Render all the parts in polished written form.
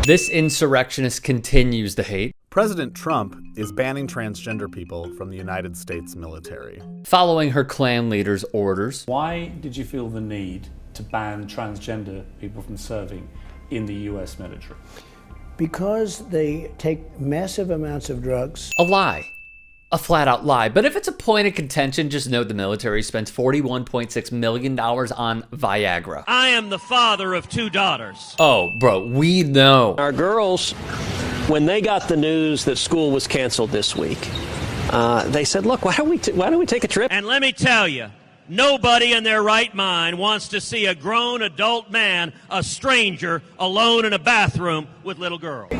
This insurrectionist continues the hate. President Trump is banning transgender people from the United States military, following her clan leader's orders. Why did you feel the need to ban transgender people from serving in the US military? Because they take massive amounts of drugs. A lie. A flat-out lie. But if it's a point of contention, just note the military spends $41.6 million on Viagra. I am the father of 2 daughters. Oh, bro, we know. Our girls, when they got the news that school was canceled this week, they said, look, why don't we take a trip? And let me tell you, nobody in their right mind wants to see a grown adult man, a stranger, alone in a bathroom with little girls.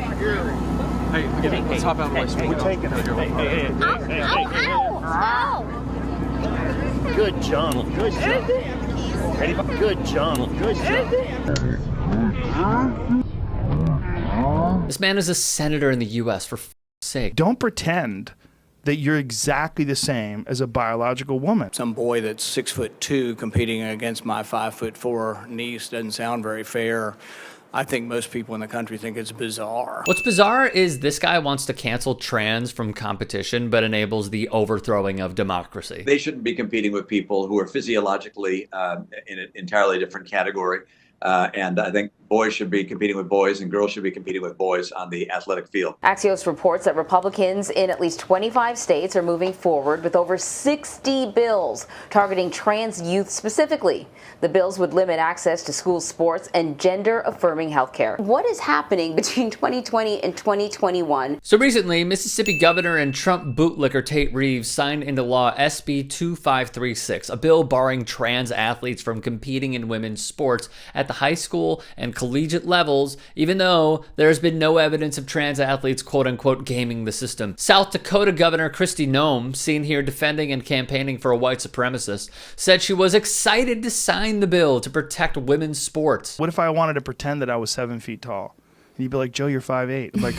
Hey, let's hop out of my way. We're taking it. Good John. Good John. Good John. Good John. This man is a senator in the U.S., for f***'s sake. Don't pretend that you're exactly the same as a biological woman. Some boy that's 6'2" competing against my 5'4" niece doesn't sound very fair. I think most people in the country think it's bizarre. What's bizarre is this guy wants to cancel trans from competition, but enables the overthrowing of democracy. They shouldn't be competing with people who are physiologically in an entirely different category. And I think boys should be competing with boys and girls should be competing with boys on the athletic field. Axios reports that Republicans in at least 25 states are moving forward with over 60 bills targeting trans youth specifically. The bills would limit access to school sports and gender-affirming health care. What is happening between 2020 and 2021? So recently, Mississippi Governor and Trump bootlicker Tate Reeves signed into law SB 2536, a bill barring trans athletes from competing in women's sports at the high school and collegiate levels, even though there has been no evidence of trans athletes quote-unquote gaming the system. South Dakota Governor Kristi Noem, seen here defending and campaigning for a white supremacist, said she was excited to sign the bill to protect women's sports. What if I wanted to pretend that I was 7 feet tall? And you'd be like, Joe, you're 5'8". I'm like,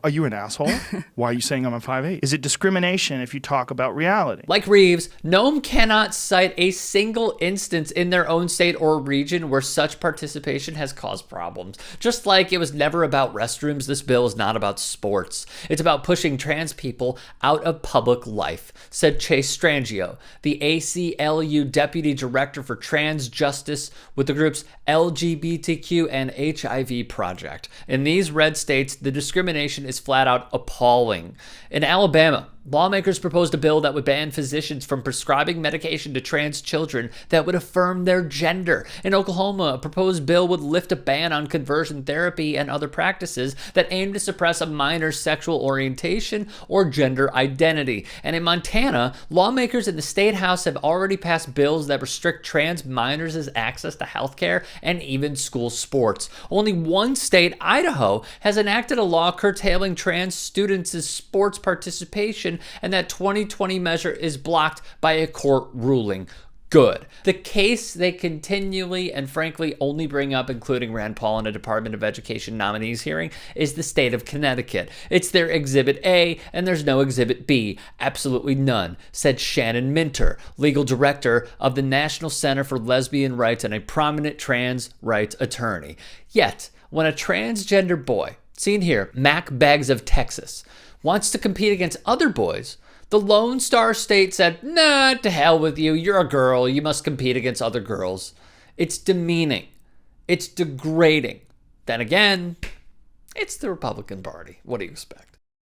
are you an asshole? Why are you saying I'm a 5'8"? Is it discrimination if you talk about reality? Like Reeves, Noem cannot cite a single instance in their own state or region where such participation has caused problems. Just like it was never about restrooms, this bill is not about sports. It's about pushing trans people out of public life, said Chase Strangio, the ACLU Deputy Director for Trans Justice with the group's LGBTQ and HIV project. In these red states, the discrimination is flat out appalling. In Alabama, lawmakers proposed a bill that would ban physicians from prescribing medication to trans children that would affirm their gender. In Oklahoma, a proposed bill would lift a ban on conversion therapy and other practices that aim to suppress a minor's sexual orientation or gender identity. And in Montana, lawmakers in the state house have already passed bills that restrict trans minors' access to healthcare and even school sports. Only one state, Idaho, has enacted a law curtailing trans students' sports participation, and that 2020 measure is blocked by a court ruling. Good. The case they continually and frankly only bring up, including Rand Paul in a Department of Education nominees hearing, is the state of Connecticut. It's their Exhibit A, and there's no Exhibit B. Absolutely none, said Shannon Minter, legal director of the National Center for Lesbian Rights and a prominent trans rights attorney. Yet, when a transgender boy, seen here, Mac Beggs of Texas, wants to compete against other boys, the Lone Star State said, nah, to hell with you. You're a girl. You must compete against other girls. It's demeaning. It's degrading. Then again, it's the Republican Party. What do you expect?